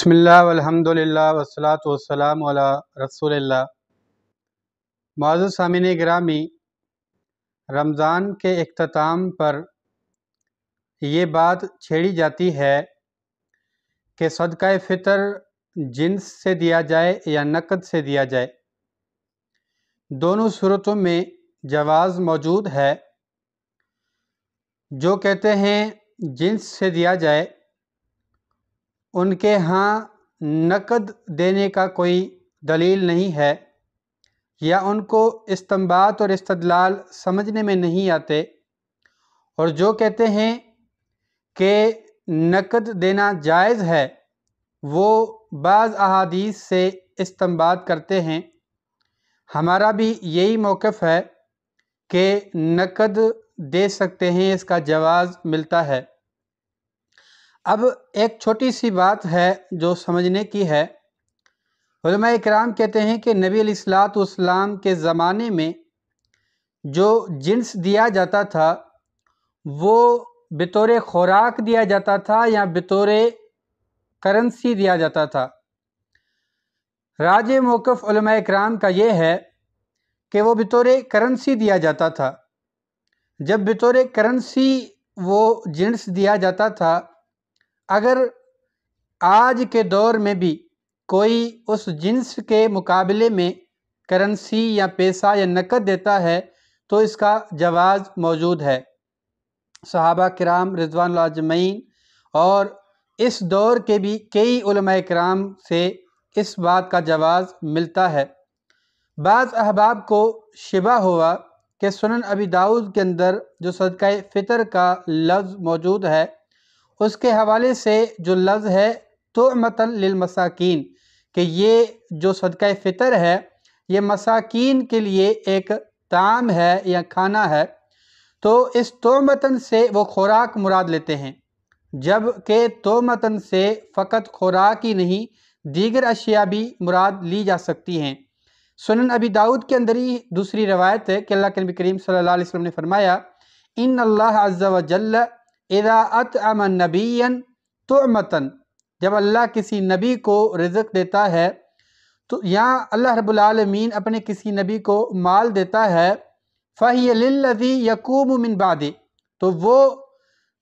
بسم اللہ والحمد للہ والصلاۃ والسلام علی رسول اللہ۔ معزز سامعین گرامی، رمضان کے اختتام پر یہ بات چھیڑی جاتی ہے کہ صدقہ فطر جنس سے دیا جائے یا نقد سے دیا جائے۔ دونوں صورتوں میں جواز موجود ہے۔ جو کہتے ہیں جنس سے دیا جائے، ان کے ہاں نقد دینے کا کوئی دلیل نہیں ہے، یا ان کو استنباط اور استدلال سمجھنے میں نہیں آتے، اور جو کہتے ہیں کہ نقد دینا جائز ہے وہ بعض احادیث سے استنباط کرتے ہیں۔ ہمارا بھی یہی موقف ہے کہ نقد دے سکتے ہیں، اس کا جواز ملتا ہے۔ اب ایک چھوٹی سی بات ہے جو سمجھنے کی ہے۔ علماء کرام کہتے ہیں کہ نبی علیہ الصلوۃ والسلام کے زمانے میں جو جنس دیا جاتا تھا وہ بطور خوراک دیا جاتا تھا یا بطور کرنسی دیا جاتا تھا۔ راجح موقف علماء کرام کا یہ ہے کہ وہ بطور کرنسی دیا جاتا تھا۔ جب بطور کرنسی وہ جنس دیا جاتا تھا، اگر آج کے دور میں بھی کوئی اس جنس کے مقابلے میں کرنسی یا پیسہ یا نقد دیتا ہے تو اس کا جواز موجود ہے۔ صحابہ کرام رضوان اللہ اجمعین اور اس دور کے بھی کئی علماء کرام سے اس بات کا جواز ملتا ہے۔ بعض احباب کو شبہ ہوا کہ سنن ابی داؤد کے اندر جو صدقہ فطر کا لفظ موجود ہے، اس کے حوالے سے جو لفظ ہے طعمۃ للمساکین، کہ یہ جو صدقہ فطر ہے یہ مساکین کے لیے ایک طعام ہے یا کھانا ہے، تو اس طعمۃ سے وہ خوراک مراد لیتے ہیں، جبکہ طعمۃ سے فقط خوراک ہی نہیں دیگر اشیاء بھی مراد لی جا سکتی ہیں۔ سنن ابی داؤد کے اندر ہی دوسری روایت ہے کہ اللہ کے نبی کریم صلی اللہ علیہ وسلم نے فرمایا، ان اللہ عز وجل اذا اطعم نبیا طعمۃ، جب اللہ کسی نبی کو رزق دیتا ہے تو یا اللہ رب العالمین اپنے کسی نبی کو مال دیتا ہے، فَهِيَ لِلَّذِي يَقُومُ مِن بَعْدِ، تو وہ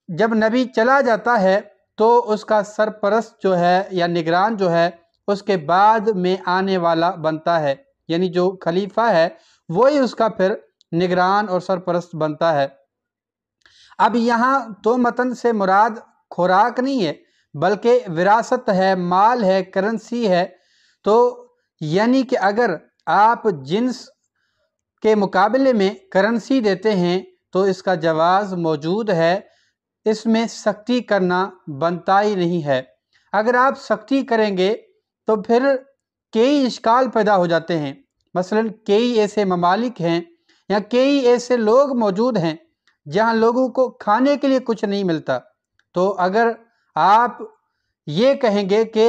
جب نبی چلا جاتا ہے تو اس کا سرپرست جو ہے یا نگران جو ہے اس کے بعد میں آنے والا بنتا ہے، یعنی جو خلیفہ ہے وہی اس کا پھر نگران اور سرپرست بنتا ہے۔ اب یہاں طعمۃ سے مراد خوراک نہیں ہے بلکہ وراثت ہے، مال ہے، کرنسی ہے۔ تو یعنی کہ اگر آپ جنس کے مقابلے میں کرنسی دیتے ہیں تو اس کا جواز موجود ہے، اس میں سختی کرنا بنتا ہی نہیں ہے۔ اگر آپ سختی کریں گے تو پھر کئی اشکال پیدا ہو جاتے ہیں۔ مثلا کئی ایسے ممالک ہیں یا کئی ایسے لوگ موجود ہیں جہاں لوگوں کو کھانے کے لیے کچھ نہیں ملتا، تو اگر آپ یہ کہیں گے کہ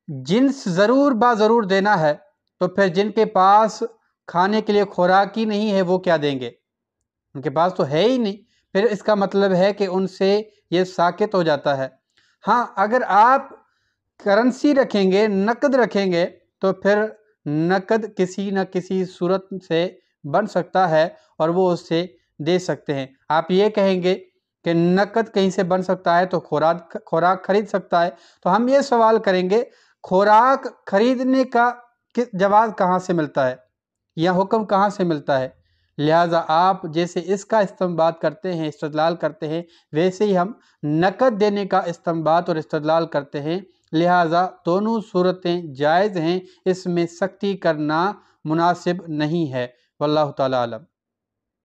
جنس ضرور ضرور دینا ہے تو پھر جن کے پاس کھانے کے لیے خوراک ہی نہیں ہے وہ کیا دیں گے؟ ان کے پاس تو ہے ہی نہیں، پھر اس کا مطلب ہے کہ ان سے یہ ساقط ہو جاتا ہے۔ ہاں اگر آپ کرنسی رکھیں گے، نقد رکھیں گے، تو پھر نقد کسی نہ کسی صورت سے بن سکتا ہے اور وہ اس سے دے سکتے ہیں۔ آپ یہ کہیں گے کہ نقد کہیں سے بن سکتا ہے تو خوراک خرید سکتا ہے، تو ہم یہ سوال کریں گے خوراک خریدنے کا جواز کہاں سے ملتا ہے یا حکم کہاں سے ملتا ہے؟ لہٰذا آپ جیسے اس کا استنباط کرتے ہیں، استدلال کرتے ہیں، ویسے ہی ہم نقد دینے کا استنباط اور استدلال کرتے ہیں۔ لہٰذا دونوں صورتیں جائز ہیں، اس میں سختی کرنا مناسب نہیں ہے۔ واللہ تعالی عالم۔